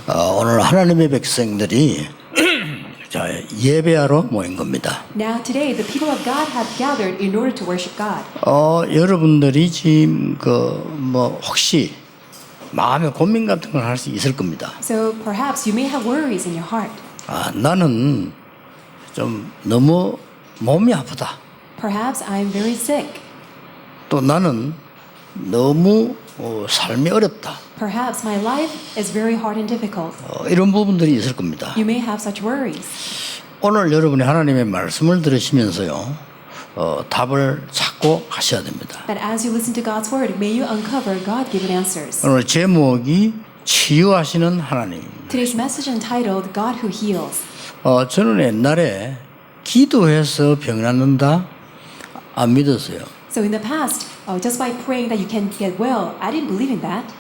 오늘 하나님의 백성들이 자, 예배하러 모인 겁니다. Now today the people of God have gathered in order to worship God. 여러분들이 지금 혹시 마음에 고민 같은 걸 할 수 있을 겁니다. So perhaps you may have worries in your heart. 나는 좀 너무 몸이 아프다. Perhaps I am very sick. 또 나는 너무 삶이 어렵다. Perhaps my life is very hard and difficult. 이런 부분들이 있을 겁니다. You may have such worries. 오늘 여러분이 하나님의 말씀을 들으시면서요, 답을 찾고 가셔야 됩니다. That as you listen to God's word, may you uncover God-given answers. 오늘 제목이 치유하시는 하나님. Today's message entitled God Who Heals. 저는 옛날에 기도해서 병 낫는다 안 믿었어요. So in the past, just by praying that you can get well, I didn't believe in that.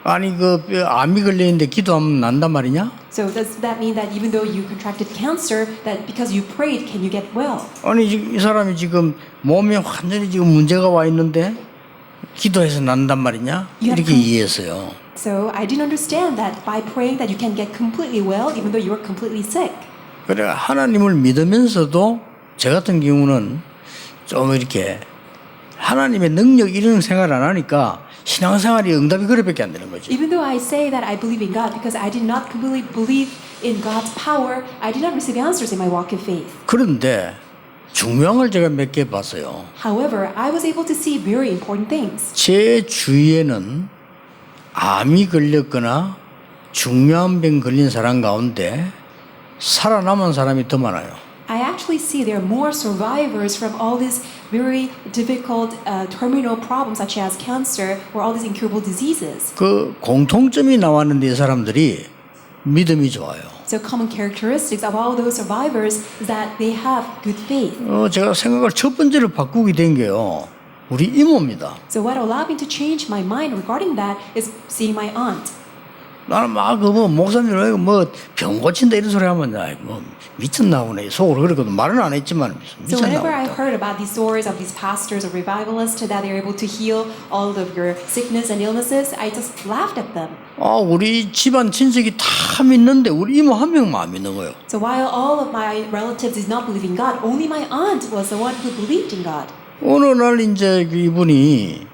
아니 암이 걸리는데 기도하면 난단 말이냐? So does that mean that even though you contracted cancer, that because you prayed, can you get well? 아니 이 사람이 지금 몸에 완전히 지금 문제가 와 있는데 기도해서 난단 말이냐? 이렇게 이해했어요. So I didn't understand that by praying that you can get completely well, even though you are completely sick. 그래 하나님을 믿으면서도 저 같은 경우는 좀 이렇게 하나님의 능력 이런 생각을 안 하니까 신앙생활이 응답이 그래밖에 안 되는 거죠. Even though I say that I believe in God, because I did not completely believe in God's power, I did not receive answers in my walk of faith. 그런데 중요한 걸 제가 몇 개 봤어요. However, I was able to see very important things. 제 주위에는 암이 걸렸거나 중요한 병 걸린 사람 가운데 살아남은 사람이 더 많아요. I actually see there are more survivors from all these very difficult terminal problems such as cancer or all these incurable diseases. 그 공통점이 나왔는데 이 사람들이 믿음이 좋아요. So common characteristics of all those survivors is that they have good faith. 제가 생각을 첫 번째로 바꾸게 된 게요. 우리 이모입니다. So what allowed me to change my mind regarding that is seeing my aunt. 나는 막 목사님 병 고친다 이런 소리 하면 미쳤나 보네 속으로 그랬거든. 말은 안 했지만 So 미쳤나 whenever I 보다. heard about these stories of these pastors or revivalists that they're able to heal all of your sickness and illnesses, I just laughed at them. 우리 집안 친척이 다 믿는데 우리 이모 한 명만 안 믿는 거예요. So while all of my relatives did not believe in God, only my aunt was the one who believed in God. 어느 날 이제 이분이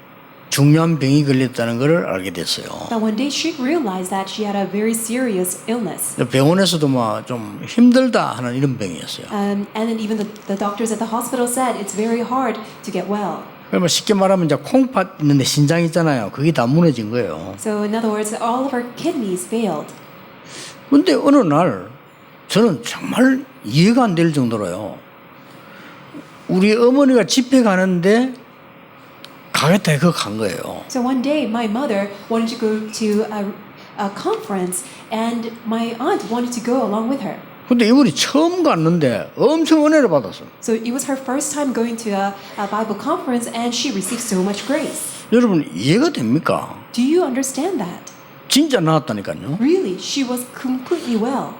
중요한 병이 걸렸다는 걸 알게 됐어요. But one day she realized that she had a very serious illness. 병원에서도 막 좀 힘들다 하는 이런 병이었어요. And then even the doctors at the hospital said it's very hard to get well. 그러면 쉽게 말하면 이제 콩팥 있는데 신장 있잖아요. 그게 다 무너진 거예요. So in other words, all of her kidneys failed. 근데 어느 날 저는 정말 이해가 안 될 정도로요. 우리 어머니가 집회 가는데 가겠다 해서 간 거예요. So one day my mother wanted to go to a conference and my aunt wanted to go along with her. 근데 이분이 처음 갔는데 엄청 은혜를 받았어. So it was her first time going to a Bible conference and she received so much grace. 여러분 이해가 됩니까? Do you understand that? 진짜 나았다니까요. Really, she was completely well.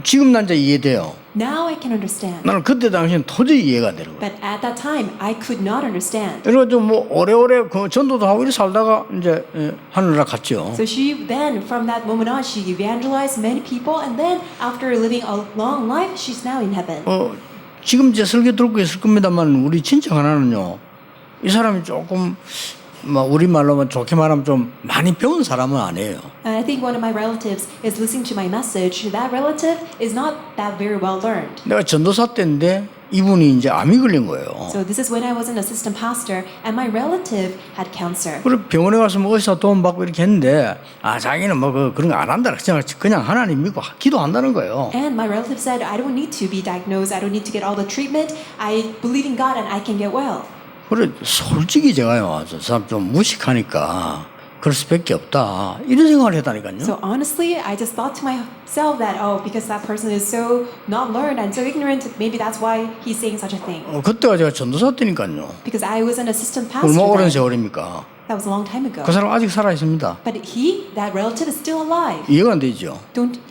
지금 난 이제 이해돼요. Now I can understand. 나는 그때 당시엔 도저히 이해가 안 되는 거예요. But at that time, I could not understand. 그래가지고 오래오래 전도도 하고 이렇게 살다가 이제 하늘나라 갔죠. So she then, from that moment on, she evangelized many people, and then after living a long life, she's now in heaven. 지금 이제 설교 듣고 있을 겁니다만 우리 친척 하나는요. 이 사람이 조금 우리말로 좋게 말하면 좀 많이 배운 사람은 아니에요. And I think one of my relatives is listening to my message. That relative is not that very well learned. 내가 전도사 때인데 이분이 이제 암이 걸린 거예요. So this is when I was an assistant pastor, and my relative had cancer. 그리고 병원에 가서 의사 도움 받고 이렇게 했는데 자기는 그런 거 안 한다. 그냥 하나님 믿고 기도한다는 거예요. And my relative said, I don't need to be diagnosed. I don't need to get all the treatment. I believe in God and I can get well. 그래 솔직히 제가요, 저 사람 좀 무식하니까 그럴 수밖에 없다 이런 생각을 했다니까요. So honestly, I just thought to myself that because that person is so not learned and so ignorant, maybe that's why he's saying such a thing. 그때가 제가 전도사 때니까요. Because I was an assistant pastor. 얼마 오랜 then. 세월입니까? That was a long time ago. 그 사람 아직 살아 있습니다. But that relative is still alive. 이해가 안 되죠.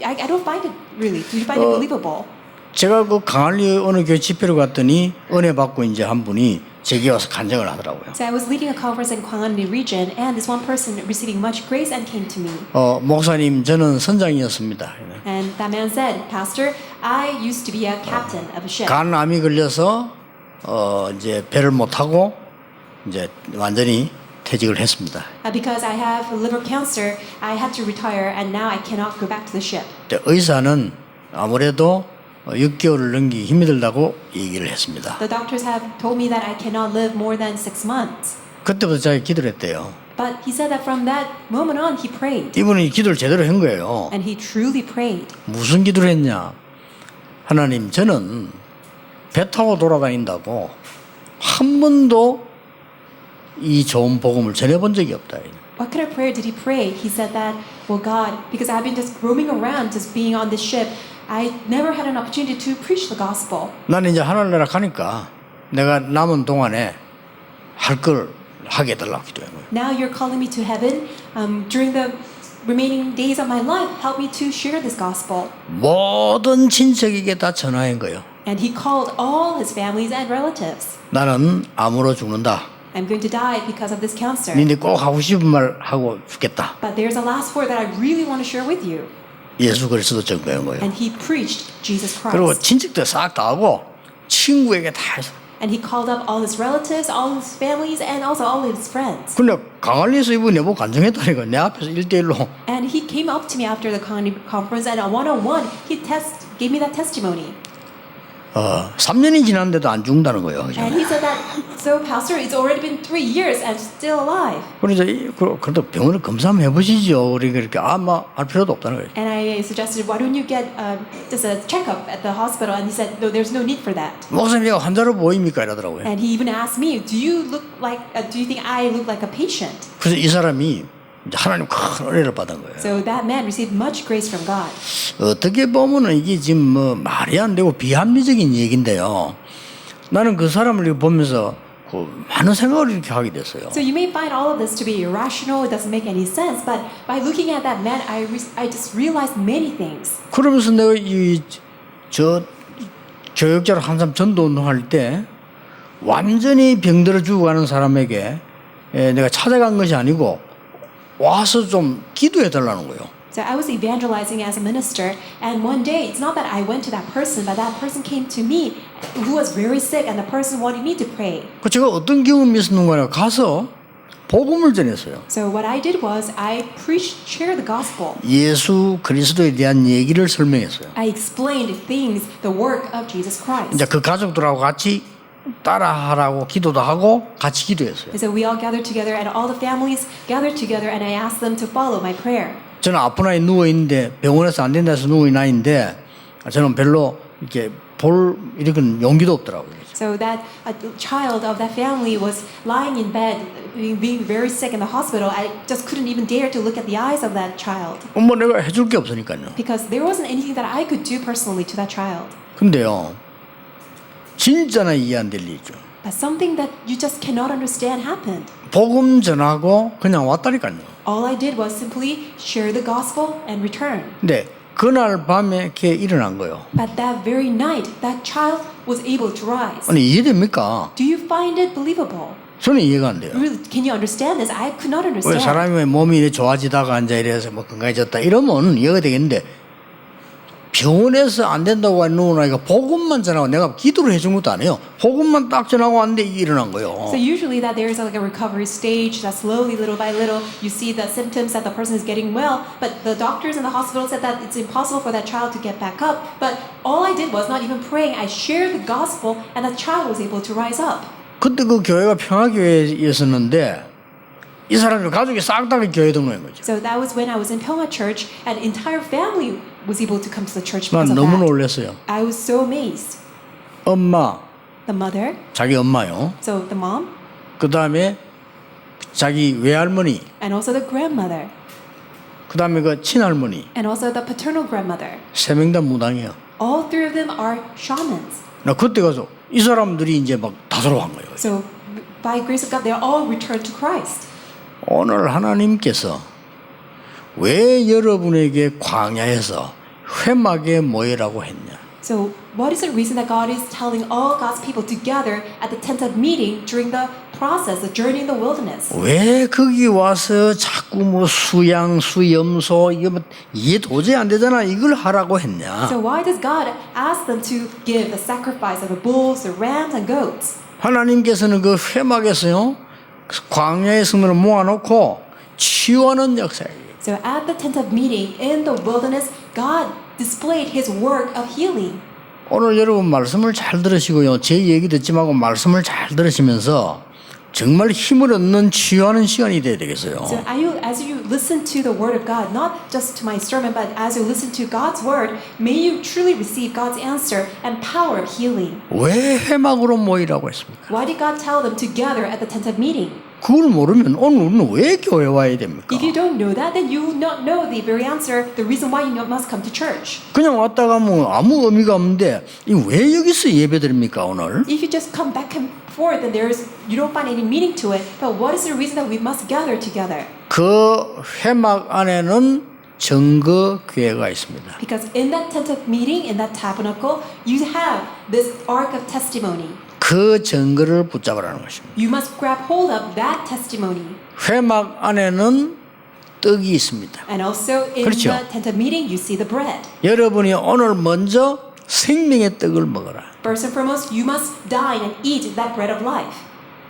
I don't find it really. Do you find it believable? 제가 그 강한리 어느 교회 집회를 갔더니 은혜 받고 이제 한 분이 제게 와서 간증을 하더라고요. So I was leading a conference in Gwanghwamun region, and this one person receiving much grace and came to me. 목사님, 저는 선장이었습니다. And that man said, Pastor, I used to be a captain of a ship. 간암이 걸려서 이제 배를 못 타고 이제 완전히 퇴직을 했습니다. Because I have liver cancer, I had to retire, and now I cannot go back to the ship. 근데 의사는 아무래도 6개월을 넘기기 힘들다고 얘기를 했습니다. The doctors have told me that I cannot live more than 6 months. 그때부터 자기 기도를 했대요. But he said that from that moment on, he prayed. 이분이 기도를 제대로 한 거예요. And he truly prayed. 무슨 기도를 했냐? 하나님, 저는 배 타고 돌아다닌다고 한 번도 이 좋은 복음을 전해본 적이 없다. What kind of prayer did he pray? He said that, well, God, because I've been just roaming around, just being on this ship, I never had an opportunity to preach the gospel. 나는 이제 하늘나라 가니까 내가 남은 동안에 할 걸 하게 해달라고 기도한 거예요. Now you're calling me to heaven. During the remaining days of my life, help me to share this gospel. 모든 친척에게 다 전화한 거예요. And he called all his families and relatives. 나는 암으로 죽는다. I'm going to die because of this cancer. 니네 꼭 하고 싶은 말 하고 죽겠다. But there's a last word that I really want to share with you. 예수 그리스도 전거한 거예요. And he preached Jesus 그리고 Christ. 친척들 싹 다 하고 친구에게 다 했어. And he called up all his relatives, all his families, and also all his friends. 근데 강할리에서 이분이 내보고 간증했다니까 내 앞에서 1대1로 And he came up to me after the conference, and on one-on-one, he gave me that testimony. 3년이 지났는데도 안 죽는다는 거예요. 그죠? And he said that, so Pastor, it's already been 3 years and still alive. 그래서 그래도 병원을 검사 한번 해보시죠. 우리가 이렇게 할 필요도 없다는 거예요. And I suggested, why don't you get just a checkup at the hospital? And he said, no, there's no need for that. 목사님, 내가 환자로 보입니까? 이러더라고요. And he even asked me, do you think I look like a patient? 그래서 이 사람이 이제 하나님 큰 은혜를 받은 거예요. So that man received much grace from God. 어떻게 보면은 이게 지금 뭐 말이 안 되고 비합리적인 얘기인데요. 나는 그 사람을 이렇게 보면서 많은 생각을 이렇게 하게 됐어요. So you may find all of this to be irrational, it doesn't make any sense, but by looking at that man, I just realized many things. 그러면서 내가 저 교역자로 항상 전도 운동할 때 완전히 병들어 죽어가는 사람에게 내가 찾아간 것이 아니고 와서 좀 기도해 달라는 거예요. So I was evangelizing as a minister, and one day, it's not that I went to that person, but that person came to me who was very sick, and the person wanted me to pray. 제가 어떤 경험이 있었는가 가서 복음을 전했어요. So what I did was I shared the gospel. 예수 그리스도에 대한 얘기를 설명했어요. I explained things, the work of Jesus Christ. 이제 그 가족들하고 같이 따라하라고 기도도 하고 같이 기도했어요. And so we all gathered together, and all the families gathered together, and I asked them to follow my prayer. 저는 아픈 아이 누워 있는데 병원에서 안 된다 해서 누워 있는 아이인데 저는 별로 이렇게 볼 이런 용기도 없더라고요. So that a child of that family was lying in bed, being very sick in the hospital. I just couldn't even dare to look at the eyes of that child 뭐 내가 해줄 게 없으니까요. because there wasn't anything that I could do personally to that child. 근데요, 진짜나 이해 안 될 일이죠. But something that you just cannot understand happened. 복음 전하고 그냥 왔다니까요. All I did was simply share the gospel and return. 근데 그날 밤에 걔 일어난 거예요. But that very night, that child was able to rise. 아니 이해됩니까? Do you find it believable? 저는 이해가 안 돼요. Really, can you understand this? I could not 왜 understand. 사람이 몸이 이래 좋아지다가 앉아 이래서 뭐 건강해졌다 이러면 이해가 되겠는데 병원에서 안 된다고 하는 아이가 복음만 전하고 내가 기도를 해준 것도 아니에요. 복음만 딱 전하고 왔는데 이게 일어난 거예요. So usually that there is like a recovery stage that slowly, little by little, you see the symptoms that the person is getting well, but the doctors in the hospital said that it's impossible for that child to get back up. But all I did was not even praying. I shared the gospel, and the child was able to rise up. 그때 그 교회가 평화교회였었는데 이 사람이 가족이 싹 다 교회 등록한 거죠. So that was when I was in Pyeongha Church, and entire family was able to come to the church 난 because of 너무 that. 놀랐어요. I was so amazed. 엄마, The mother, 자기 엄마요. so the mom, 그 다음에 자기 외할머니, and also the grandmother, 그 다음에 그 친할머니, and also the paternal grandmother. 세 명 다 무당이에요. All three of them are shamans. 나 그때 가서 이 사람들이 이제 막 다스러운 거예요. So by grace of God, they all returned to Christ. 오늘 하나님께서 왜 여러분에게 광야에서 회막에 모이라고 했냐? So, what is the reason that God is telling all God's people together at the tent of meeting during the process, the journey in the wilderness? 왜 거기 와서 자꾸 뭐 수양, 수염소 이거 뭐 이해 도저히 안 되잖아. 이걸 하라고 했냐? So, why does God ask them to give the sacrifice of the bulls, the rams, and goats? 하나님께서는 그 회막에서요 광야의 성도를 모아놓고 치유하는 역사예요. So, at the tent of meeting in the wilderness, God displayed His work of healing. 오늘 여러분 말씀을 잘 들으시고요. 제 얘기 듣지 말고 말씀을 잘 들으시면서 정말 힘을 얻는 치유하는 시간이 돼야 되겠어요. So, as you listen to the word of God, not just to my sermon, but as you listen to God's word, may you truly receive God's answer and power of healing. 왜 회막으로 모이라고 했습니까? Why did God tell them together at the tent of meeting? 그걸 모르면 오늘 우리는 왜 교회 와야 됩니까? If you don't know that, then you will not know the very answer, the reason why you must come to church. 그냥 왔다 가면 아무 의미가 없는데 이 왜 여기서 예배드립니까 오늘? If you just come back and forth, then you don't find any meaning to it. But what is the reason that we must gather together? 그 회막 안에는 증거 교회가 있습니다. Because in that tent of meeting, in that tabernacle, you have this ark of testimony. 그 증거를 붙잡으라는 것입니다. You must grab hold of that testimony. 회막 안에는 떡이 있습니다. And also in 그렇죠. the tent of meeting, you see the bread. 여러분이 오늘 먼저 생명의 떡을 먹어라. First and foremost, you must dine and eat that bread of life.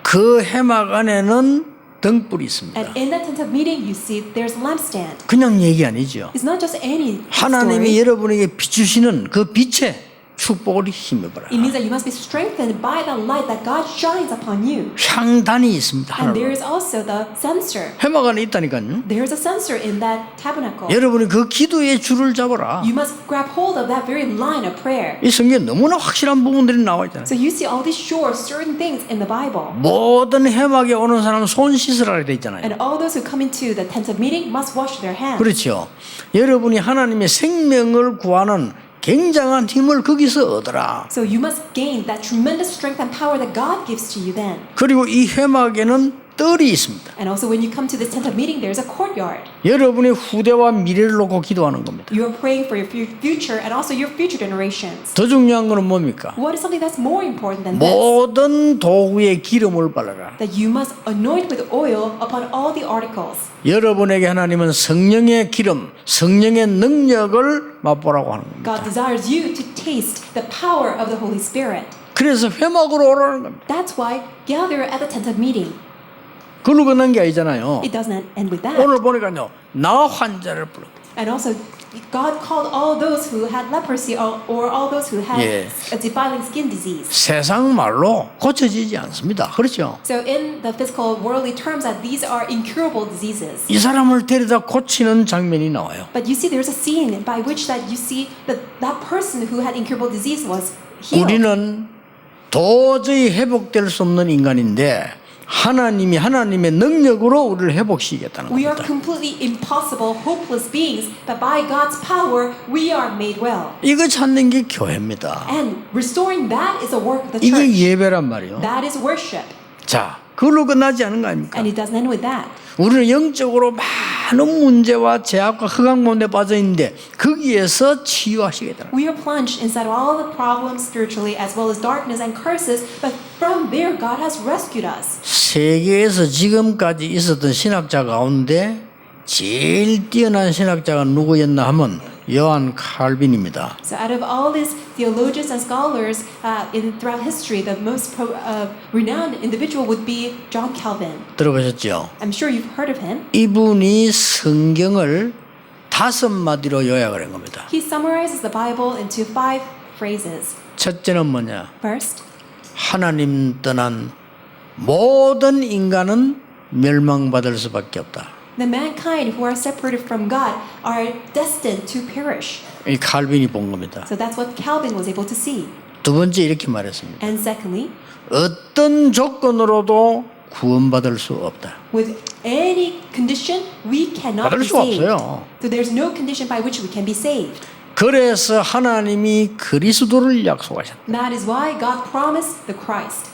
그 회막 안에는 등불이 있습니다. And in that tent of meeting, you see there's a lampstand. 그냥 얘기 아니죠. It's not just any 하나님이 story. 여러분에게 비추시는 그 빛에 축복을 힘입어라. It means that you must be strengthened by the light that God shines upon you. 향단이 있습니다. And there 하나로. is also the censer. 회막 안에 있다니까요. There's a censer in that tabernacle. 여러분이 그 기도의 줄을 잡아라. You must grab hold of that very line of prayer. 이 성경에 너무나 확실한 부분들이 나와 있잖아요. So you see all these sure certain things in the Bible. 모든 회막에 오는 사람은 손 씻으라 돼 있잖아요. And all those who come into the tent of meeting must wash their hands. 그렇죠. 여러분이 하나님의 생명을 구하는 굉장한 힘을 거기서 얻어라. So you must gain that tremendous strength and power that God gives to you then. 그리고 이 회막에는 뜰이 있습니다. And also when you come to this tent of meeting, there's a courtyard. 여러분의 후대와 미래를 놓고 기도하는 겁니다. You are praying for your future and also your future generations. 더 중요한 것은 뭡니까? What is something that's more important than this? 모든 도구에 기름을 발라라. That you must anoint with oil upon all the articles. 여러분에게 하나님은 성령의 기름, 성령의 능력을 맛보라고 하는 겁니다. God desires you to taste the power of the Holy Spirit. 그래서 회막으로 오라는 겁니다. That's why gather at the tent of meeting. 그걸로 끝난 게 아니잖아요. It doesn't end with that. 오늘 보니까요. 나 환자를 불러. And also, God called all those who had leprosy or all those who had Yes. a defiling skin disease. 세상 말로 고쳐지지 않습니다. 그렇죠? So in the physical worldly terms, that these are incurable diseases. 이 사람을 데려다 고치는 장면이 나와요. But you see, there's a scene by which that you see that person who had incurable disease was healed. 우리는 도저히 회복될 수 없는 인간인데 하나님의 능력으로 우리를 회복시키겠다는 We are 겁니다. completely impossible, hopeless beings, but by God's power, we are made well. 이거 찾는 게 교회입니다. And restoring that is a work of the 이게 church. 예배란 말이에요. That is worship. 자, 그걸로 끝나지 않은 거 아닙니까? And it doesn't end with that. 우리는 영적으로 많은 문제와 제약과 흑암 가운데 빠져 있는데 거기에서 치유하시겠다는. We are plunged inside of all the problems spiritually as well as darkness and curses, but from there God has rescued us. 세계에서 지금까지 있었던 신학자 가운데 제일 뛰어난 신학자가 누구였나 하면 요한 칼빈입니다. So out of all these theologians and scholars throughout history, the most renowned individual would be John Calvin. 들어보셨죠? I'm sure you've heard of him. 이분이 성경을 5마디로 요약을 한 겁니다. He summarizes the Bible into 5 phrases. 첫째는 뭐냐? First, 하나님 떠난 모든 인간은 멸망받을 수밖에 없다. the mankind who are separated from God are destined to perish. 이 칼빈이 본 겁니다. So that's what Calvin was able to see. 두 번째 이렇게 말했습니다. And secondly, 어떤 조건으로도 구원받을 수 없다. with any condition, we cannot 받을 be 수 saved. 없어요. So there's no condition by which we can be saved. 그래서 하나님이 그리스도를 약속하셨다. That is why God promised the Christ.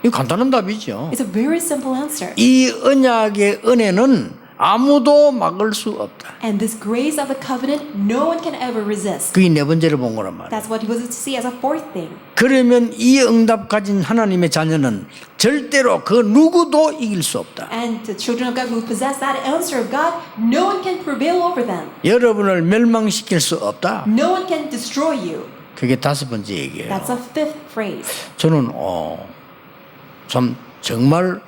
이 간단한 답이죠. It's a very simple answer. 이 언약의 은혜는 아무도 막을 수 없다. And this grace of the covenant, no one can ever resist. 그게 네 번째로 본 거란 말이에요. That's what he was to see as a fourth thing. 그러면 이 응답 가진 하나님의 자녀는 절대로 그 누구도 이길 수 없다. And the children of God who possess that answer of God, no one can prevail over them. 여러분을 멸망시킬 수 없다. No one can destroy you. 그게 다섯 번째 얘기예요. That's a fifth phrase. 저는 참 정말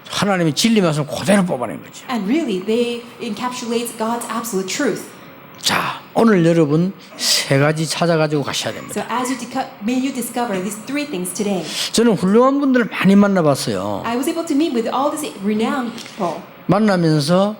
하나님의 진리 말씀을 그대로 뽑아낸 거죠. And really, they encapsulate God's absolute truth. 자, 오늘 여러분 세 가지 찾아가지고 가셔야 So 됩니다. as you may you discover these three things today. 저는 훌륭한 분들을 많이 만나봤어요. I was able to meet with all these renowned people. 만나면서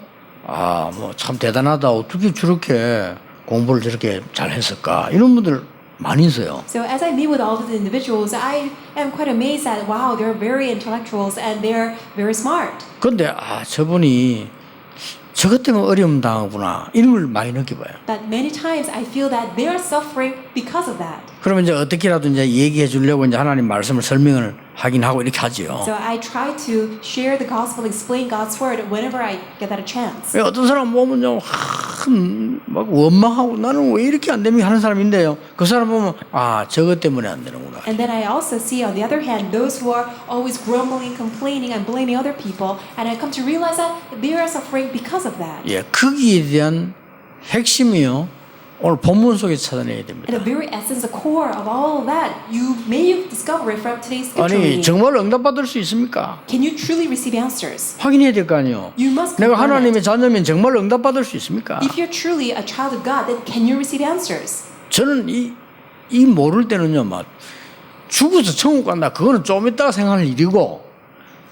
뭐 참 대단하다. 어떻게 저렇게 공부를 저렇게 잘 했을까? 이런 분들 많이 있어요. So as I meet with all of the individuals, I am quite amazed that wow, they're very intellectuals and they're very smart. 근데 저분이 저것 때문에 어려움 당하구나. 이런 걸 많이 느껴봐요. That many times I feel that they are suffering because of that. 그러면 이제 어떻게라도 이제 얘기해 주려고 이제 하나님 말씀을 설명을 하긴 하고 이렇게 하지요. So I try to share the gospel, explain God's word whenever I get that a chance. 어떤 사람 보면요, 막 원망하고 나는 왜 이렇게 안 됩니까 하는 사람인데요. 그 사람 보면 저것 때문에 안 되는구나. And then I also see, on the other hand, those who are always grumbling, complaining, and blaming other people, and I come to realize that they are suffering because of that. 예, 거기에 대한 핵심이요. 오늘 본문 속에 찾아내야 됩니다. And the very essence, the core of all of that, you may discover it from today's scripture 아니 reading. 정말 응답받을 수 있습니까? Can you truly receive answers? 확인해야 될 거 아니에요. You must 내가 confirm 하나님의 it. 자녀면 정말 응답받을 수 있습니까? If you're truly a child of God, then can you receive answers? 저는 이 모를 때는요, 막 죽어서 천국 간다. 그거는 좀 이따가 생각할 일이고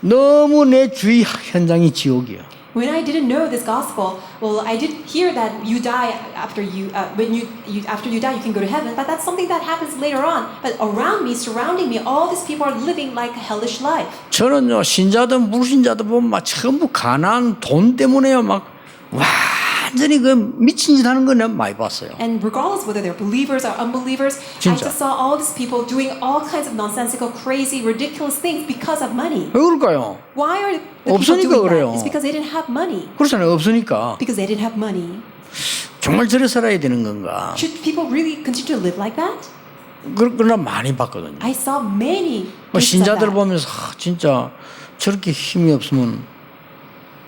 너무 내 주위 현장이 지옥이야. When I didn't know this gospel, well, I did hear that you die after after you die, you can go to heaven. But that's something that happens later on. But around me, surrounding me, all these people are living like a hellish life. 저는요, 신자든 불신자든 보면 막 전부 가난 돈 때문에요, 막 완전히 그 미친 짓 하는 거 내가 많이 봤어요. And regardless whether they're believers or unbelievers, I 진짜. just saw all these people doing all kinds of nonsensical, crazy, ridiculous things because of money. 왜 그럴까요? Why are the people 없으니까 doing 그래요. that? It's because they didn't have money. 그렇잖아요. 없으니까. Because they didn't have money. 정말 저래 살아야 되는 건가? Should people really continue to live like that? 그러나 많이 봤거든요. I saw many 뭐 cases of 신자들 that. 보면서 진짜 저렇게 힘이 없으면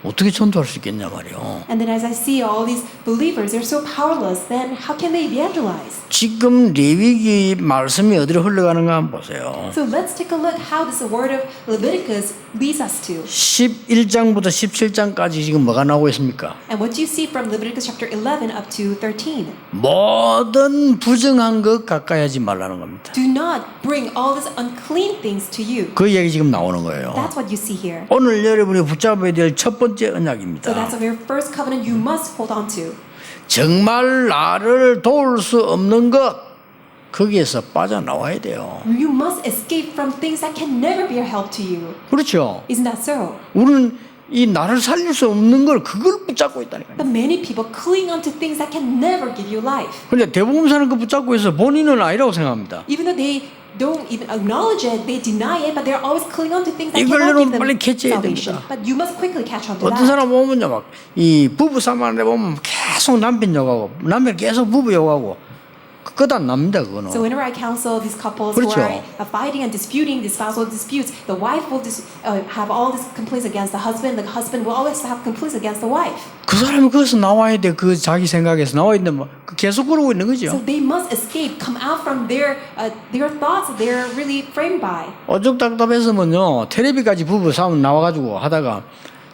어떻게 전도할 수 있겠냐 말이요. And then as I see all these believers, they're so powerless, then how can they evangelize? 지금 레위기 말씀이 어디로 흘러가는가 한번 보세요. So let's take a look how this word of Leviticus leads us to. 11장부터 17장까지 지금 뭐가 나오고 있습니까? And what do you see from Leviticus chapter 11 up to 13? 모든 부정한 것 가까이 하지 말라는 겁니다. Do not bring all these unclean things to you. 그 얘기 지금 나오는 거예요. That's what you see here. 오늘 여러분이 붙잡아야 될 첫 번째 So 언약입니다. that's the very first covenant you must hold on to. 정말 나를 도울 수 없는 것 거기에서 빠져나와야 돼요. You must escape from things that can never be a help to you. 그렇죠. Isn't that so? 우리는 이 나를 살릴 수 없는 걸 그걸 붙잡고 있다니까요. But many people cling on to things that can never give you life. 근데 대부분 사는 거 붙잡고 있어 본인은 아니라고 생각합니다. Even though they don't even acknowledge it, they deny it, but they're always clinging on to things that 이걸 cannot 여러분 give them 빨리 캐치해야 salvation. 됩니다. But you must quickly catch on to 어떤 that. 사람 보면요, 막 이 부부 싸움하는데 보면 계속 남편 욕하고 남편 계속 부부 욕하고 끝 안 납니다 그거는. So whenever I counsel these couples 그렇죠. who are fighting and disputing these spousal disputes, the wife will have all these complaints against the husband will always have complaints against the wife. 그 사람이 거기서 나와야 돼. 그 자기 생각에서 나와야 되는데 뭐 계속 그러고 있는 So 거죠. they must escape, come out from their thoughts that they're really framed by. 어죽답답해서면요 텔레비까지 부부 싸움 나와가지고 하다가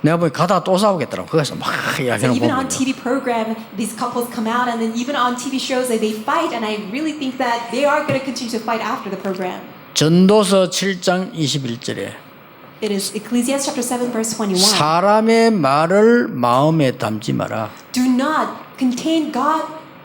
내가 보니 가다 또 싸우겠더라고. 거기서 막 So 이야기하는 even on 거거든요. TV program, these couples come out, and then even on TV shows, they fight, and I really think that they are going to continue to fight after the program. 전도서 7장 21절에 It is Ecclesiastes chapter 7 verse 21. 사람의 말을 마음에 담지 마라. Do not contain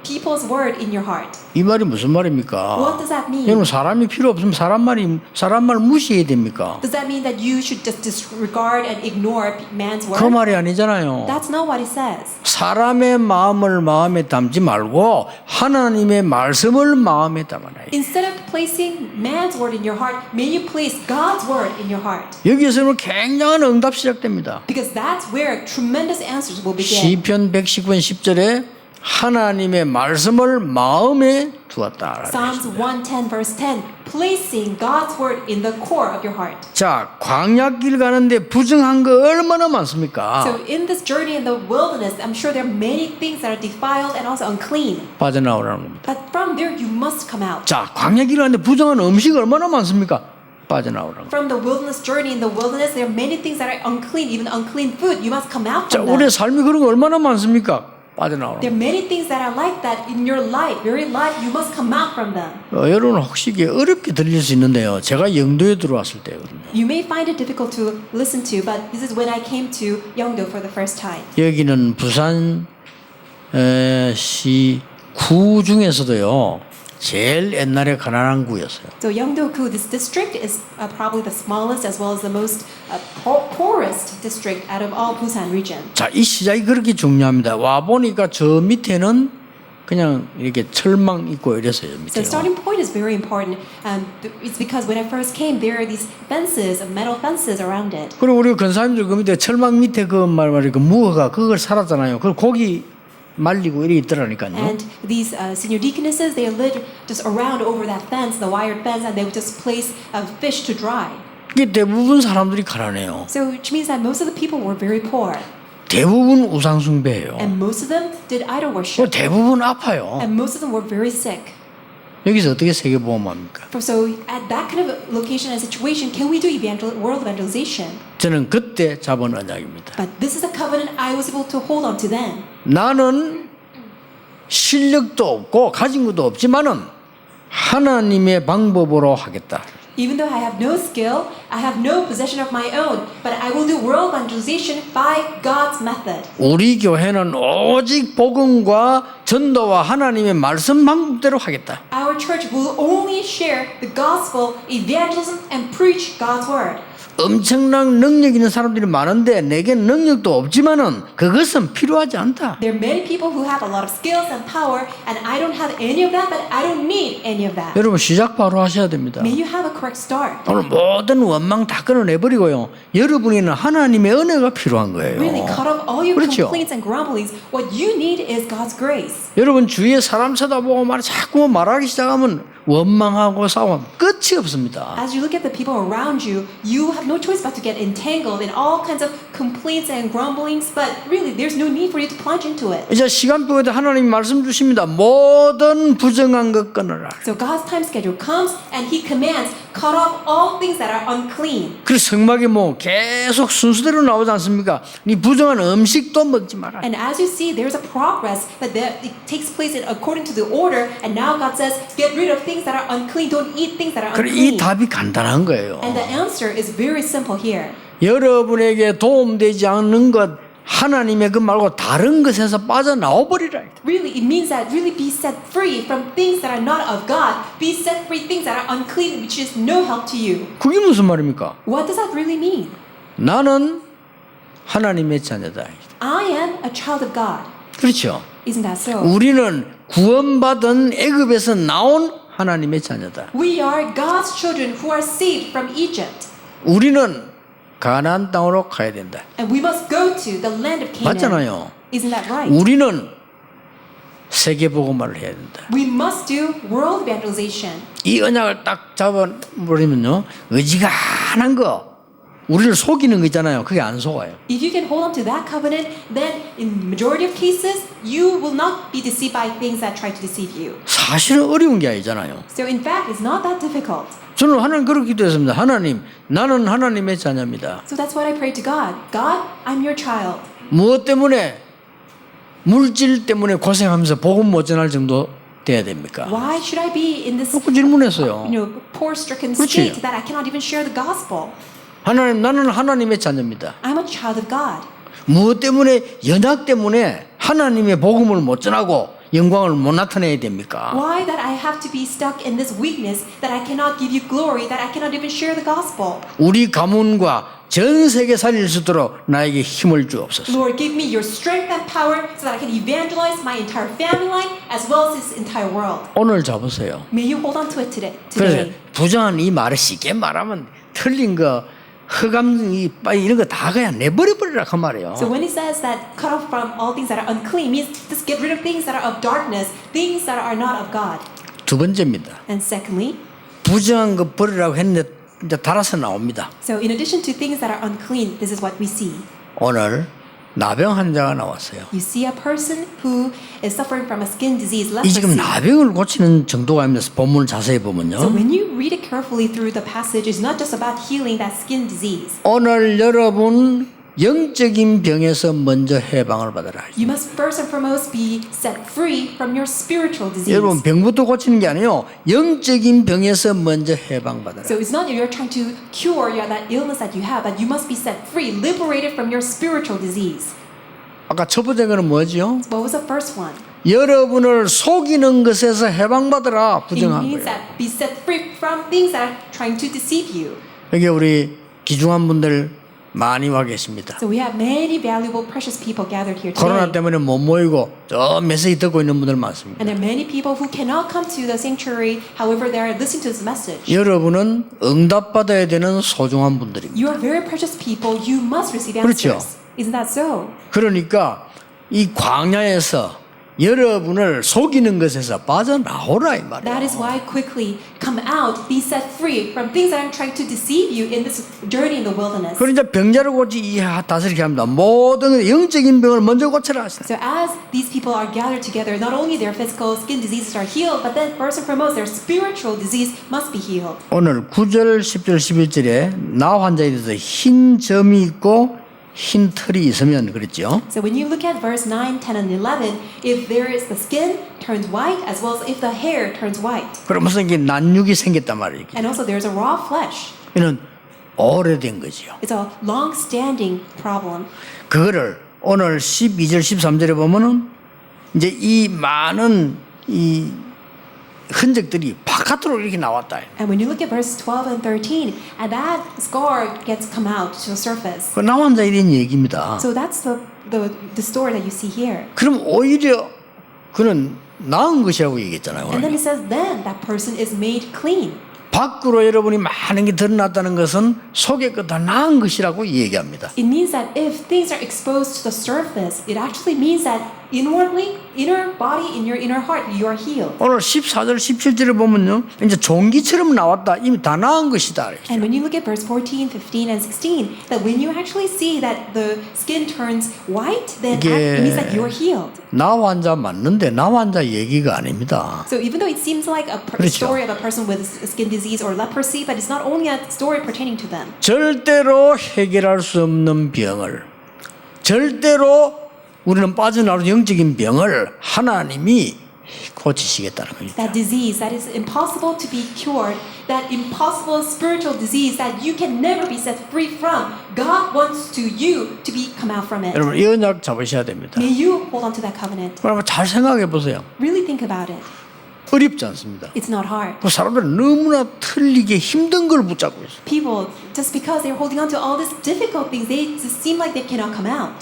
people's word in your heart. 이 말이 무슨 말입니까? What does that mean? 여러분 사람이 필요 없으면 사람 말 무시해야 됩니까? Does that mean that you should just disregard and ignore man's 그 word? 말이 아니잖아요. That's not what it says. 사람의 마음을 마음에 담지 말고 하나님의 말씀을 마음에 담아라. Instead of placing man's word in your heart, may you place God's word in your heart. 여기에서는 굉장한 응답 시작됩니다. Because that's where tremendous answers will begin. 시편 119편 10절에 하나님의 말씀을 마음에 두었다. Psalms 110 verse 10, placing God's word in the core of your heart. 자, 광야길 가는데 부정한 거 얼마나 많습니까? So in this journey in the wilderness, I'm sure there are many things that are defiled and also unclean. 빠져나오라는 겁니다. But from there you must come out. 자, 광야길 가는데 부정한 음식 얼마나 많습니까? 빠져나오라는 겁니다. From the wilderness journey in the wilderness, there are many things that are unclean, even unclean food. You must come out 자, from 우리의 them. 삶이 그런 거 얼마나 많습니까? 빠져나오라는 There are many things that are like that in your life, very life. You must come out from them. 겁니다. 여러분 혹시 이게 어렵게 들릴 수 있는데요. 제가 영도에 들어왔을 때거든요. You may find it difficult to listen to, but this is when I came to Yeongdo for the first time. 여기는 부산 시 구 중에서도요. 제일 옛날에 가난한 구였어요. So Yeongdo-gu, this district is probably the smallest as well as the most poorest district out of all Busan region. 자, 이 시작이 그렇게 중요합니다. 와 보니까 저 밑에는 그냥 이렇게 철망 있고 이랬어요. So 밑에. starting point is very important. It's because when I first came, there are these fences, metal fences around it. 그리고 우리 근사님들 그 밑에 철망 밑에 그 말이 그 무허가 그걸 살았잖아요. 그 고기 말리고 이렇게 있더라니까요. And these senior deaconesses, they lived just around over that fence, the wired fence, and they would just place fish to dry. 이게 대부분 사람들이 가난해요. So which means that most of the people were very poor. 대부분 우상숭배예요. And most of them did idol worship. 대부분 아파요. And most of them were very sick. 여기서 어떻게 세계보험합니까? So at that kind of location and situation, can we do world evangelization? 저는 그때 잡은 언약입니다. But this is a covenant I was able to hold on to then. 나는 실력도 없고 가진 것도 없지만은 하나님의 방법으로 하겠다. Even though I have no skill, I have no possession of my own, but I will do world evangelization by God's method. 우리 교회는 오직 복음과 전도와 하나님의 말씀 방법대로 하겠다. Our church will only share the gospel, evangelism, and preach God's word. 엄청난 능력 있는 사람들이 많은데 내겐 능력도 없지만은 그것은 필요하지 않다. There are many people who have a lot of skills and power, and I don't have any of that, but I don't need any of that. 여러분 시작 바로 하셔야 됩니다. May you have a correct start. 오늘 모든 원망 다 끊어내버리고요. 여러분에는 하나님의 은혜가 필요한 거예요. Really cut off all your 그렇죠. complaints and grumblings. What you need is God's grace. 여러분 주위에 사람 쳐다보고 자꾸 말하기 시작하면 원망하고 싸움 끝이 없습니다. As you look at the people around you, you have no choice but to get entangled in all kinds of complaints and grumblings, but really there's no need for you to plunge into it. 이제 시간표에도 하나님이 말씀 주십니다. 모든 부정한 것 끊어라. So God's time schedule comes and He commands, cut off all things that are unclean. 그래서 성막에 계속 순서대로 나오지 않습니까? 이 부정한 음식도 먹지 마라. And as you see, there's a progress that it takes place according to the order, and now God says, get rid of things that are unclean, don't eat things that are 그래 이 unclean. 답이 간단한 거예요. And the answer is very simple here. 여러분에게 도움되지 않는 것 하나님의 그 말고 다른 것에서 빠져나와 버리라. Really, it means that really be set free from things that are not of God. Be set free things that are unclean, which is no help to you. 그게 무슨 말입니까? What does that really mean? 나는 하나님의 자녀다. I am a child of God. 그렇죠. Isn't that so? 우리는 구원받은 애굽에서 나온 하나님의 자녀다. We are God's children who are saved from Egypt. 우리는 가나안 땅으로 가야 된다. And we must go to the land of Canaan. 맞잖아요. Isn't that right? 우리는 세계 복음화를 해야 된다. We must do world evangelization. 이 언약을 딱 잡아버리면요, 어지간한 거, 우리를 속이는 거 있잖아요. 그게 안 속아요. If you can hold on to that covenant, then in majority of cases, you will not be deceived by things that try to deceive you. 사실은 어려운 게 아니잖아요. So in fact, it's not that difficult. 저는 하나님 그렇게 기도했습니다. 하나님, 나는 하나님의 자녀입니다. So that's what I prayed to God. God, I'm your child. 무엇 때문에? 물질 때문에 고생하면서 복음 못 전할 정도 돼야 됩니까? Why should I be in this 자꾸 질문했어요. poor-stricken 그렇지. state that I cannot even share the gospel? 하나님, 나는 하나님의 자녀입니다. I'm a child of God. 무엇 때문에? 연약 때문에 하나님의 복음을 못 전하고 영광을 못 나타내야 됩니까? Why that I have to be stuck in this weakness, that I cannot give you glory, that I cannot even share the gospel? 우리 가문과 전 세계 살릴 수 있도록 나에게 힘을 주옵소서. Lord, give me your strength and power so that I can evangelize my entire family line as well as this entire world. 오늘 잡으세요. May you hold on to it today. 그래서 부정한 이 말을 쉽게 말하면 틀린 거, 흑암이 이런 거 다 그냥 내버려버리라 그 말이에요. So when he says that cut off from all things that are unclean, means just get rid of things that are of darkness, things that are not of God. 두 번째입니다. And secondly, 부정한 거 버리라고 했는데 이제 달아서 나옵니다. so in addition to things that are unclean, this is what we see. 오늘 나병 환자가 나왔어요. You see a person who is suffering from a skin disease, 이 지금 leprosy. 나병을 고치는 정도가 아닙니다. 본문을 자세히 So 보면요. when you read it carefully through the passage, it's not just about healing that skin disease. 오늘 여러분 영적인 병에서 먼저 해방을 받아라. You must first and foremost be set free from your spiritual disease. 여러분 병부터 고치는 게 아니에요. 영적인 병에서 먼저 해방받아라. So it's not that you're trying to cure that illness that you have, but you must be set free, liberated from your spiritual disease. 아까 첫 번째 거는 뭐죠? What was the first one? 여러분을 속이는 것에서 해방받아라. It 부정한 means 거예요. that be set free from things that are trying to deceive you. 여기 우리 귀중한 분들 많이 와 계십니다. So we have many valuable, precious people gathered here 코로나 today. 때문에 못 모이고 저 메시지 듣고 있는 분들 많습니다. And there are many people who cannot come to the sanctuary, however they are listening to this message. 여러분은 응답받아야 되는 소중한 분들입니다. You are very precious people. You must receive 그렇죠. answers. Isn't that so? 그러니까 이 광야에서 여러분을 속이는 것에서 빠져나오라 이 That 말이에요. is why quickly come out, be set free from things that are trying to deceive you in this journey in the wilderness. 그러니까 병자를 고치 다스리게 합니다. 모든 영적인 병을 먼저 고쳐라 하시다. So as these people are gathered together, not only their physical skin diseases are healed, but then first and foremost, their spiritual disease must be healed. 오늘 9절, 10절, 11절에 나 환자에 대해서 흰 점이 있고 흰 털이 있으면 그랬죠. So when you look at verse 9, 10, and 11, if there is the skin turns white, as well as if the hair turns white. 그러면서 이게 난육이 생겼단 말이에요. And also there's a raw flesh. 이는 오래된 거지요. It's a long-standing problem. 그거를 오늘 12절, 13절에 보면은 이제 이 많은 이 흔적들이 바깥으로 이렇게 나왔다. And when you look at verse 12 and 13, and that scar gets come out to the surface. 그 나 환자에 대한 얘기입니다. So that's the story that you see here. 그럼 오히려 그는 나은 것이라고 얘기했잖아요. And then 오늘. it says, then that person is made clean. 밖으로 여러분이 많은 게 드러났다는 것은 속에 거 다 나은 것이라고 얘기합니다. It means that if things are exposed to the surface, it actually means that inwardly, inner body, in your inner heart, you are healed. 오늘 14절, 17절에 보면요. 이제 종기처럼 나왔다. 이미 다 나은 것이다. And when you look at verse 14, 15, and 16, that when you actually see that the skin turns white, then it means that you are healed. 나 환자 맞는데 나 환자 얘기가 아닙니다. So even though it seems like a 그렇죠. story of a person with skin disease or leprosy, but it's not only a story pertaining to them. 절대로 해결할 수 없는 병을 절대로 우리는 빠져나올 영적인 병을 하나님이 고치시겠다는 겁니다. That disease that is impossible to be cured, that impossible spiritual disease that you can never be set free from, God wants you to come out from it. 여러분 이 언약 잡으셔야 됩니다. May you hold on to that covenant. 여러분 잘 생각해 보세요. Really think about it. 어렵지 않습니다. It's not hard. 그 사람들은 너무나 틀리게 힘든 걸 붙잡고 있어요. People, just because they're holding on to all these difficult things, they just seem like they cannot come out.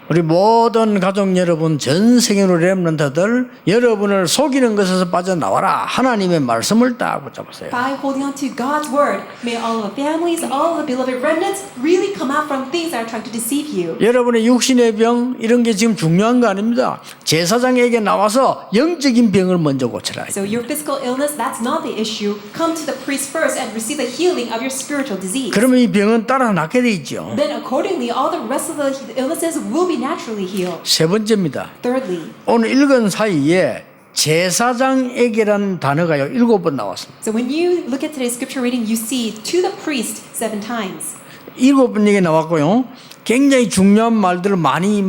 우리 모든 가족 여러분, 전 세계로 렘넌트들 여러분을 속이는 것에서 빠져나와라. 하나님의 말씀을 딱 붙잡으세요. By holding on to God's word, may all the families, all the beloved remnants really come out from things that are trying to deceive you. 여러분의 육신의 병 이런 게 지금 중요한 거 아닙니다. 제사장에게 나와서 영적인 병을 먼저 고쳐라. So your physical illness, that's not the issue. Come to the priest first and receive the healing of your spiritual disease. 그러면 이 병은 따라 낫게 돼 있죠. Then accordingly, all the rest of the illnesses will be naturally healed. 세 번째입니다. Thirdly, 오늘 읽은 사이에 제사장에게라는 단어가요 7번 나왔습니다. so when you look at today's scripture reading, you see to the priest 7 times. 7번 얘기 나왔고요. 굉장히 중요한 말들을 많이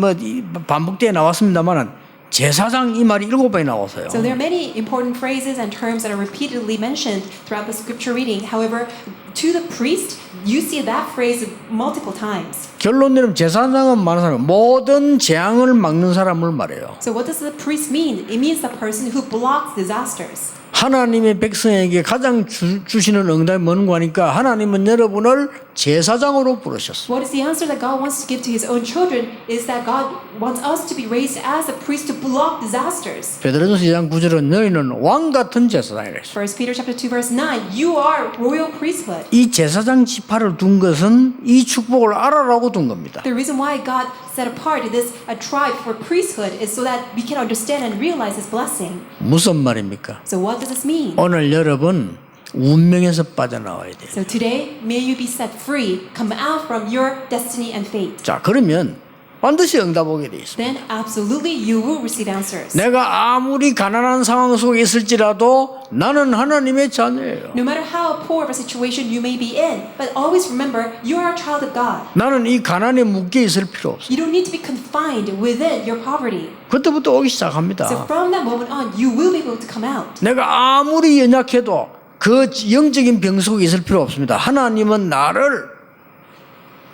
반복되어 나왔습니다만은 제사장 이 말이 7번이 나왔어요. So there are many important phrases and terms that are repeatedly mentioned throughout the scripture reading. However, to the priest, you see that phrase multiple times. 결론 내리면 제사장은 많은 사람, 모든 재앙을 막는 사람을 말해요. So what does the priest mean? It means the person who blocks disasters. 하나님의 백성에게 가장 주시는 응답이 뭔가 하니까 하나님은 여러분을 제사장으로 부르셨어요. What is the answer that God wants to give to His own children is that God wants us to be raised as a priest to block disasters. 베드로전서 2장 9절은 너희는 왕 같은 제사장이라 했어요. 1 Peter chapter 2 verse 9, you are royal priesthood. 이 제사장 지파를 둔 것은 이 축복을 알아라고 둔 겁니다. The reason why God set apart this a tribe for priesthood is so that we can understand and realize His blessing. 무슨 말입니까? So what does this mean? 오늘 여러분 운명에서 빠져나와야 돼요. So today, may you be set free, come out from your destiny and fate. 자, 그러면 반드시 응답 오게 돼 있습니다. Then absolutely you will receive answers. 내가 아무리 가난한 상황 속에 있을지라도 나는 하나님의 자녀예요. No matter how poor of a situation you may be in, but always remember you are a child of God. 나는 이 가난에 묶여 있을 필요 없어요. You don't need to be confined within your poverty. 그때부터 오기 시작합니다. So from that moment on, you will be able to come out. 내가 아무리 연약해도 그 영적인 병 속에 있을 필요 없습니다. 하나님은 나를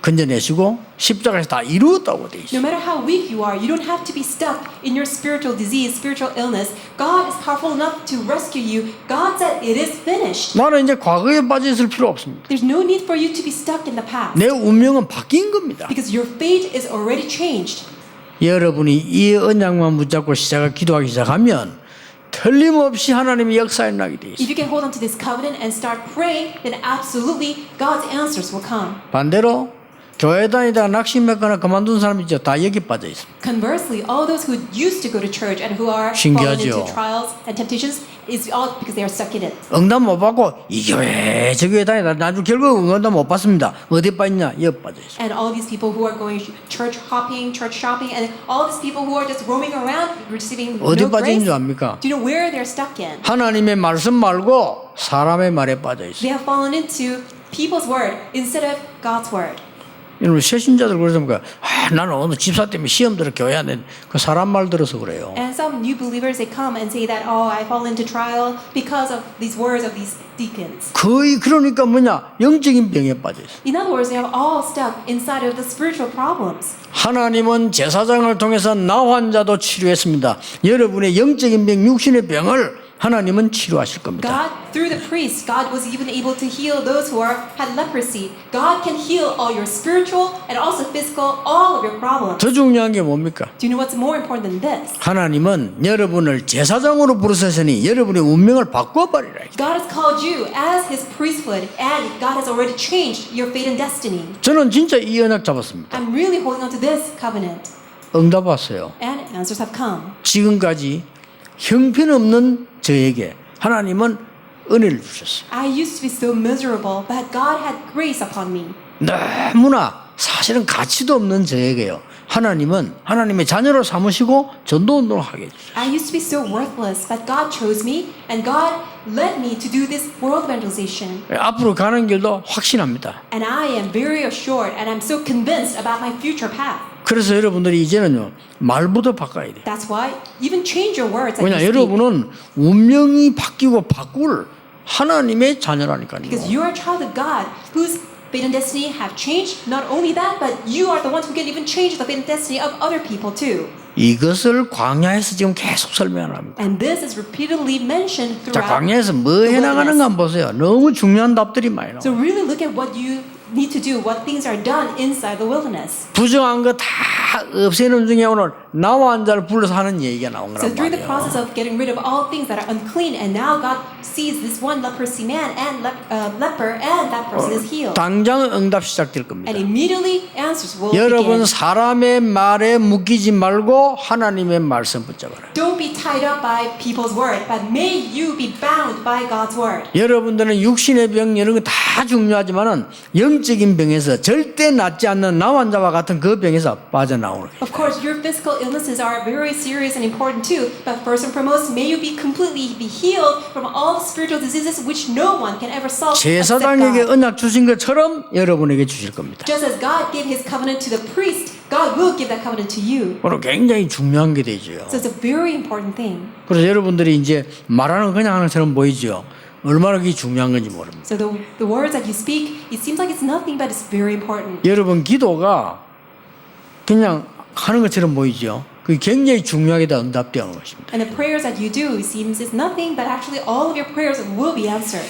건져내시고 십자가에서 다 이루었다고 돼 No 있어요. matter how weak you are, you don't have to be stuck in your spiritual disease, spiritual illness. God is powerful enough to rescue you. God said it is finished. 나는 이제 과거에 빠져 있을 필요 없습니다. There's no need for you to be stuck in the past 내 운명은 바뀐 겁니다. because your fate is already changed. 여러분이 이 언약만 붙잡고 기도하기 시작하면 틀림없이 하나님의 역사에 나게 돼 If 있어요. you can hold on to this covenant and start praying, then absolutely God's answers will come. 반대로 교회 다니다가 낙심했거나 그만둔 사람이 있죠. 다 여기 빠져 있습니다. Conversely, all those who used to go to church and who are fallen 신기하죠? into trials and temptations is all because they are stuck in it. 응답 못 받고 이 교회 저 교회 다니다 나중 결국 응답 못 받습니다. 어디 빠졌냐? 여기 빠져 있어요. And all these people who are going church hopping, church shopping, and all these people who are just roaming around receiving 어디 no 빠져 있는 grace, 줄 압니까? do you know where they're stuck in? 하나님의 말씀 말고 사람의 말에 빠져 있어요. They have fallen into people's word instead of God's word. 여러분 새신자들 그러니까 나는 오늘 집사 때문에 시험 들어 교회 안 해. 그 사람 말 들어서 그래요. And some new believers, they come and say that, oh, I fall into trial because of these words of these deacons. 거의 그러니까 뭐냐 영적인 병에 빠져 있어요. In other words, they are all stuck inside of the spiritual problems. 하나님은 제사장을 통해서 나 환자도 치료했습니다. 여러분의 영적인 병, 육신의 병을 하나님은 치료하실 겁니다. God, through the priest, God was even able to heal those who had leprosy. God can heal all your spiritual and also physical, all of your problems. 더 중요한 게 뭡니까? Do you know what's more important than this? 하나님은 여러분을 제사장으로 부르셨으니 여러분의 운명을 바꿔버리라. God has called you as His priesthood, and God has already changed your fate and destiny. 저는 진짜 이 언약 잡았습니다. I'm really holding on to this covenant, 응답 왔어요. and answers have come. 지금까지 형편없는 저에게 하나님은 은혜를 주셨어요. I used to be so miserable, but God had grace upon me. 너무나 사실은 가치도 없는 저에게요. 하나님은 하나님의 자녀로 삼으시고 전도운동을 하게 해주셨어요. I used to be so worthless, but God chose me, and God led me to do this world evangelization. 앞으로 가는 길도 확신합니다. And I am very assured, and I'm so convinced about my future path. 그래서 여러분들이 이제는요 말부터 바꿔야 돼요. That's why even change your words. 왜냐 여러분은 운명이 바뀌고 바꿀 하나님의 자녀라니까요. Because you are a child of God, whose fate and destiny have changed. Not only that, but you are the ones who can even change the fate and destiny of other people too. 이것을 광야에서 지금 계속 설명합니다. And this is repeatedly mentioned 자, throughout 광야에서 뭐 the 해나가는가 wilderness. 한번 보세요. 너무 중요한 답들이 많이 So 나와요. really look at what you need to do, what things are done inside the wilderness. 부정한 거 다 없애는 중에 오늘 나와 한 자를 불러서 하는 얘기가 나온 So 거란 through the 말이에요. process of getting rid of all things that are unclean, and now God sees this one leprosy man and leper, and that person is healed. 당장 응답 시작될 겁니다. And immediately answers will 여러분 begin. 사람의 말에 묶이지 말고 하나님의 말씀 붙잡아라. Don't be tied up by people's word, but may you be bound by God's word. 여러분들은 육신의 병 이런 거 다 중요하지만은 영적인 병에서 절대 낫지 않는 나 환자와 같은 그 병에서 빠져나오는 거예요. Of course, your physical illnesses are very serious and important too, but first and foremost, may you be completely be healed from all spiritual diseases which no one can ever solve except 제사장에게 God. 언약 주신 것처럼 여러분에게 주실 겁니다. Just as God gave His covenant to the priest, God will give that covenant to you. 오늘 굉장히 중요한 게 되죠. So it's a very important thing. 그래서 여러분들이 이제 말하는 그냥 하는 것처럼 보이죠. 얼마나 그게 중요한 건지 모릅니다. So the words that you speak, it seems like it's nothing, but it's very important. 여러분 기도가 그냥 하는 것처럼 보이죠. 그게 굉장히 중요하게 다 응답되는 것입니다. And the prayers that you do, it seems it's nothing, but actually all of your prayers will be answered.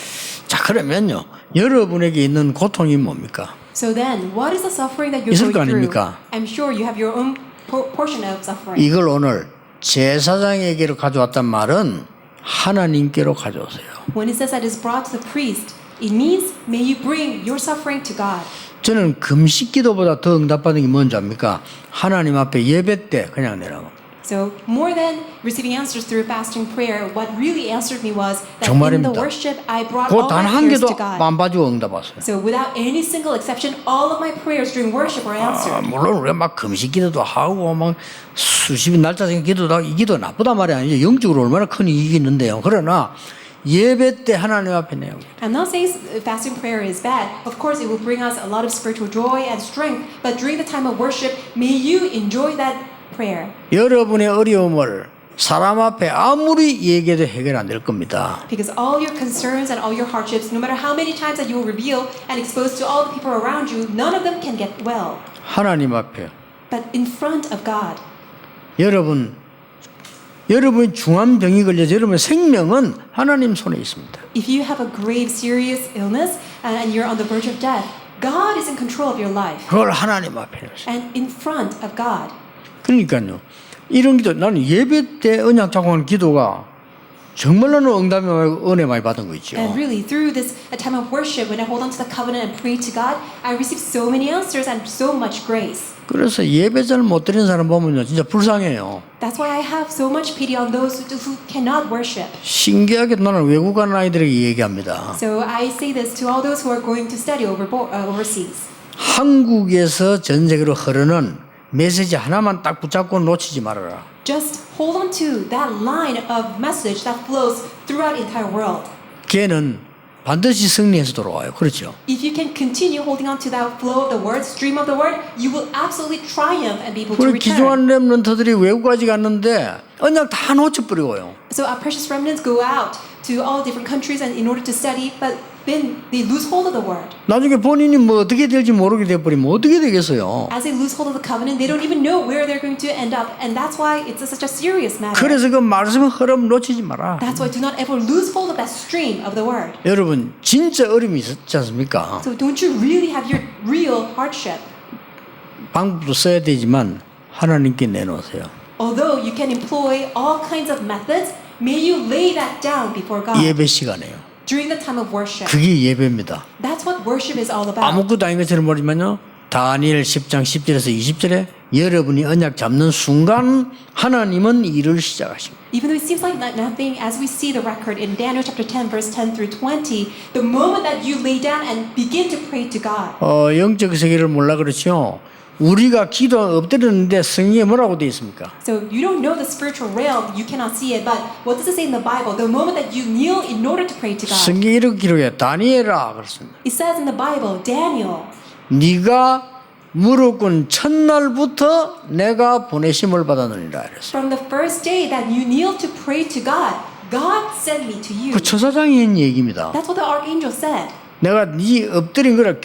자 그러면요 여러분에게 있는 고통이 뭡니까? So then, what is the suffering that you're 있을 거 going through? 아닙니까? I'm sure you have your own portion of suffering. 이걸 오늘 제사장에게로 가져왔단 말은 하나님께로 가져오세요. When it says that it's brought to the priest, it means may you bring your suffering to God. 저는 금식 기도보다 더 응답받는 게 뭔지 압니까? 하나님 앞에 예배 때 그냥 내라고. So more than receiving answers through fasting prayer, what really answered me was that in 정말입니다. the worship I brought all 그단 my 한 prayers 개도 to God. 안 봐주고 응답 왔어요. So without any single exception, all of my prayers during worship were answered. 물론 우리가 막 금식 기도도 하고 막 수십 날짜 생각 기도도 하고 이 기도 나쁘단 말이 아니죠. 영적으로 얼마나 큰 이익이 있는데요. 그러나 예배 때 하나님 앞에 내요. I'm not saying fasting prayer is bad. Of course, it will bring us a lot of spiritual joy and strength. But during the time of worship, may you enjoy that prayer. 여러분의 어려움을 사람 앞에 아무리 얘기해도 해결 안 될 겁니다. Because all your concerns and all your hardships, no matter how many times that you will reveal and expose to all the people around you, none of them can get well. 하나님 앞에 But in front of God. 여러분이 중한 병이 걸려서 여러분의 생명은 하나님 손에 있습니다. If you have a grave, serious illness and you're on the verge of death, God is in control of your life. 그걸 하나님 앞에 놓으세요. And in front of God. 그러니까요. 이런 기도 나는 예배 때 언약 잡고 하는 기도가 정말로 응답이 은혜 많이 받은 거 있죠. And really, through this a time of worship, when I hold on to the covenant and pray to God, I receive so many answers and so much grace. 그래서 예배 잘 못 드리는 사람 보면요 진짜 불쌍해요. That's why I have so much pity on those who cannot worship. 신기하게 나는 외국 가는 아이들에게 얘기합니다. So I say this to all those who are going to study overseas. 한국에서 전 세계로 흐르는 메시지 하나만 딱 붙잡고 놓치지 말아라. Just hold on to that line of message that flows throughout the entire world. 걔는 반드시 승리해서 돌아와요. 그렇죠? If you can continue holding on to that flow of the word, stream of the word, you will absolutely triumph and be able to 우리 return. 기존 렘넌트들이 외국까지 갔는데 언약 다 놓쳐버리고요. So our precious remnants go out to all different countries and in order to study, but then they lose hold of the word. 나중에 본인이 뭐 어떻게 될지 모르게 돼버리면 어떻게 되겠어요? As they lose hold of the covenant, they don't even know where they're going to end up, and that's why it's such a serious matter. 그래서 그 말씀의 흐름 놓치지 마라. That's why do not ever lose hold of that stream of the word. 여러분 진짜 어려움이 있었지 않습니까? So don't you really have your real hardship? 방법도 써야 되지만 하나님께 내놓으세요. Although you can employ all kinds of methods, may you lay that down before God 예배 시간에요. during the time of worship. 그게 예배입니다. That's what worship is all about. 아무것도 아닌 것처럼 모르지만요. 다니엘 10장 10절에서 20절에 여러분이 언약 잡는 순간 하나님은 일을 시작하십니다. Even though it seems like nothing, as we see the record in Daniel chapter 10, verse 10 through 20, the moment that you lay down and begin to pray to God. 영적 세계를 몰라 그렇죠. 우리가 기도 엎드렸는데 성경에 뭐라고 되어 있습니까? So you don't know the spiritual realm, you cannot see it, but what does it say in the Bible? The moment that you kneel in order to pray to God. 성경에 이렇게 기록해 다니엘아 그렇습니다. It says in the Bible, Daniel, 네가 무릎 꿇은 첫날부터 내가 보내심을 받았느니라 이랬어요. from the first day that you kneel to pray to God, God sent me to you. 그 천사장이 한 얘기입니다. That's what the archangel said. 내가 네 엎드린 거를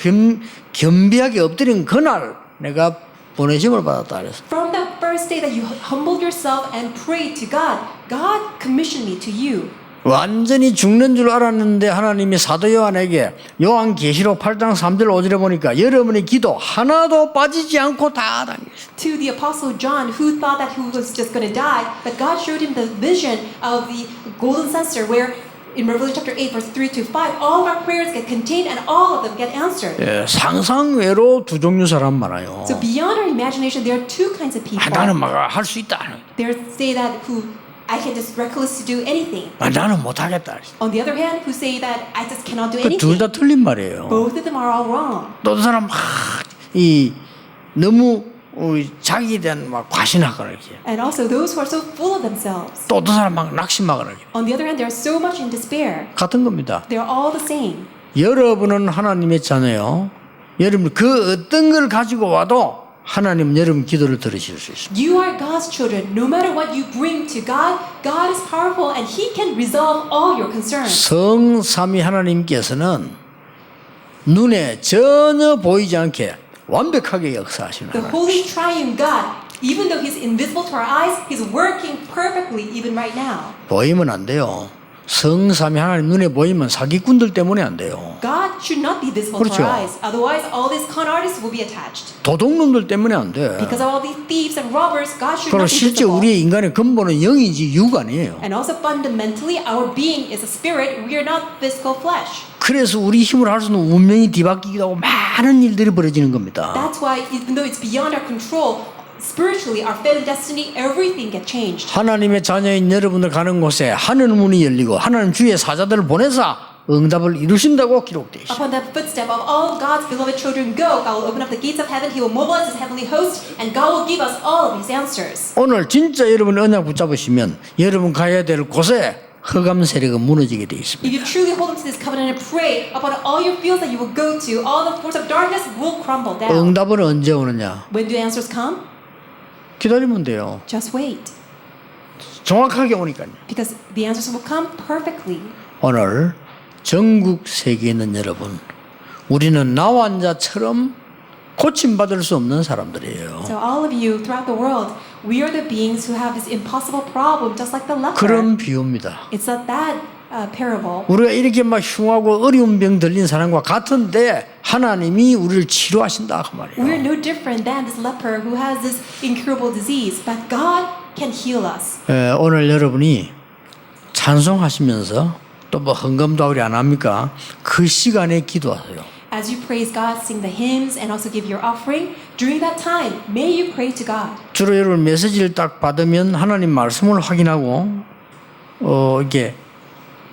겸비하게 엎드린 그날 내가 보내심을 받았다 그랬어요. From that first day that you humbled yourself and prayed to God, God commissioned me to you. 완전히 죽는 줄 알았는데 하나님이 사도 요한에게 요한계시록 8장 3절 5절에 보니까 여러분의 기도 하나도 빠지지 않고 다 당겼어요. To the apostle John, who thought that he was just going to die, but God showed him the vision of the golden censer where in Revelation chapter 8 verse 3 to 5 all of our prayers get contained and all of them get answered. 예, 상상외로 두 종류 사람 많아요. So beyond our imagination there are two kinds of people. 나는 막 할 수 있다. There say that who I can just reckless to do anything. 나는 못하겠다. On the other hand, who say that I just cannot do 그 둘 anything. 다 틀린 말이에요. Both of them are all wrong. 또 어떤 사람 너무 자기에 대한 막 과신하거나 이렇게. And also those who are so full of themselves. 또 어떤 사람 막 낙심하거나 이렇게. On the other hand, they are so much in despair. 같은 겁니다. They are all the same. 여러분은 하나님의 자녀요. 여러분 그 어떤 걸 가지고 와도 하나님은 여러분 기도를 들으실 수 있습니다. You are God's children. No matter what you bring to God, God is powerful and He can resolve all your concerns. 성삼위 하나님께서는 눈에 전혀 보이지 않게 완벽하게 역사하시는 The 하나님. Holy Triune God, even though He's invisible to our eyes, He's working perfectly even right now. 보이면 안 돼요. 성삼위 하나님 눈에 보이면 사기꾼들 때문에 안 돼요. God should not be visible to 그렇죠. our eyes. Otherwise, all these con artists will be attached. 도둑놈들 때문에 안 돼. Because of all these thieves and robbers, God should 그리고 not be 실제 visible. 우리의 인간의 근본은 영이지 육가 아니에요. And also fundamentally, our being is a spirit. We are not physical flesh. 그래서 우리 힘으로 할 수 없는 운명이 뒤바뀌기도 하고 많은 일들이 벌어지는 겁니다. That's why, even though it's beyond our control, spiritually, our fate and destiny, everything get changed. 하나님의 자녀인 여러분들 가는 곳에 하늘 문이 열리고 하나님 주의 사자들을 보내사 응답을 이루신다고 기록되어 있습니다. Upon the footstep of all God's beloved children go, God will open up the gates of heaven, He will mobilize His heavenly host, and God will give us all of these answers. 오늘 진짜 여러분 언약 붙잡으시면 여러분 가야 될 곳에 흑암 세력은 무너지게 되어 있습니다. If you truly hold on to this covenant and pray upon all your fields that you will go to, all the force of darkness will crumble down. 응답은 언제 오느냐? When do answers come? 기다리면 돼요. Just wait. 정확하게 오니까요. Because the answers will come perfectly. 오늘 전국 세계에 있는 여러분, 우리는 나와 자처럼 고침받을 수 없는 사람들이에요. So all of you throughout the world, we are the beings who have this impossible problem, just like the leper. 그런 비유입니다. It's not that parable. 우리가 이렇게 막 흉하고 어려운 병 들린 사람과 같은데 하나님이 우리를 치료하신다 그 We're 말이에요. no different than this leper who has this incurable disease, but God can heal us. 오늘 여러분이 찬송하시면서 또 뭐 헌금도 우리 안 합니까? 그 시간에 기도하세요. As you praise God, sing the hymns, and also give your offering, during that time, may you pray to God. 주로 여러분 메시지를 딱 받으면 하나님 말씀을 확인하고 이게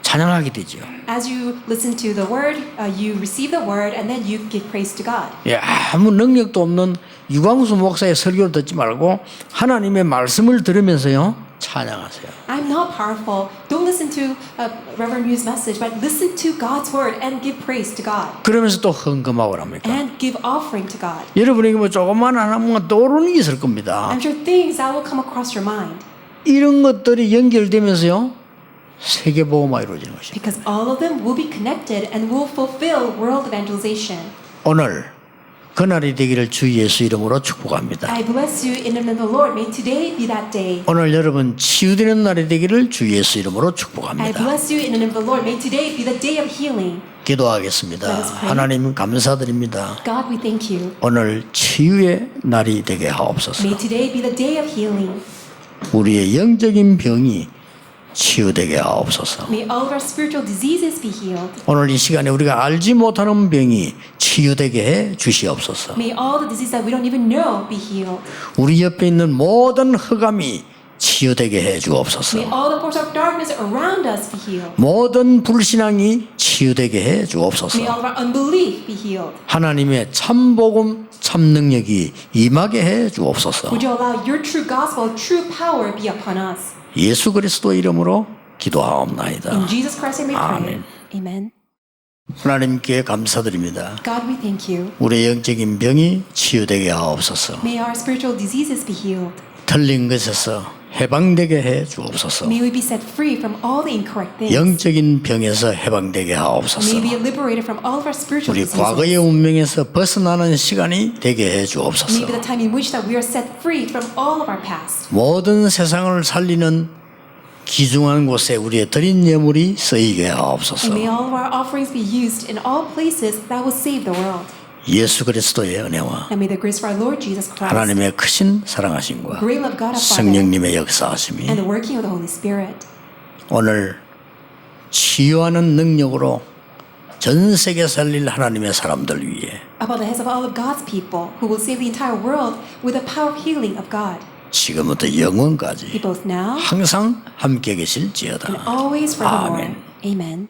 찬양하게 되죠. As you listen to the word, you receive the word, and then you give praise to God. 예, 아무 능력도 없는 유광수 목사의 설교를 듣지 말고 하나님의 말씀을 들으면서요 찬양하세요. I'm not powerful. Don't listen to Reverend Yu's message, but listen to God's word and give praise to God. 그러면서 또 헌금하고 합니까? And give offering to God. 여러분에게 뭐 조금만 하나만 떠오르는 게 있을 겁니다. I'm sure things that will come across your mind. 이런 것들이 연결되면서요 세계 복음화 이루어지는 것입니다. Because all of them will be connected and will fulfill world evangelization. 오늘 그날이 되기를 주 예수 이름으로 축복합니다. I bless you in the name of the Lord. May today be that day. 오늘 여러분 치유되는 날이 되기를 주 예수 이름으로 I 축복합니다. bless you in the name of the Lord. May today be the day of healing. 기도하겠습니다. Let us pray. 하나님 감사드립니다. God, we thank you. 오늘 치유의 날이 되게 하옵소서. May today be the day of healing. 우리의 영적인 병이 치유되게 하옵소서. May all of our spiritual diseases be healed. 오늘 이 시간에 우리가 알지 못하는 병이 치유되게 해 주시옵소서. May all the diseases that we don't even know be healed. 우리 옆에 있는 모든 흑암이 치유되게 해 주옵소서. May all the forces of darkness around us be healed. 모든 불신앙이 치유되게 해 May 주옵소서. all of our unbelief be healed. 하나님의 참복음 참능력이 임하게 해 주옵소서. Would you allow your true gospel, true power be upon us? 예수 그리스도 이름으로 기도하옵나이다. In Jesus Christ, I may pray. 아멘. Amen. 하나님께 감사드립니다. God, we thank you. 우리의 영적인 병이 치유되게 하옵소서. May our spiritual diseases be healed. 틀린 것에서 해방되게 해 주옵소서. May we be set free from all the incorrect things. 영적인 병에서 해방되게 하옵소서. May we be liberated from all of our spiritual 우리 diseases. 과거의 운명에서 벗어나는 시간이 되게 해 주옵소서. May be the time in which that we are set free from all of our past. 모든 세상을 살리는 귀중한 곳에 우리의 드린 예물이 쓰이게 하옵소서. And may all of our offerings be used in all places that will save the world. 예수 그리스도의 은혜와 And may the grace of our Lord Jesus Christ, 하나님의 크신 사랑하심과 great love of God our Father, 성령님의 역사하심이 and the working of the Holy Spirit 오늘 치유하는 능력으로 전 세계 살릴 하나님의 사람들 위해 upon the heads of all of God's people who will save the entire world with the power of healing of God. 지금부터 Be 영원까지 both now 항상 함께 계실지어다. and always forevermore. 아멘. Amen.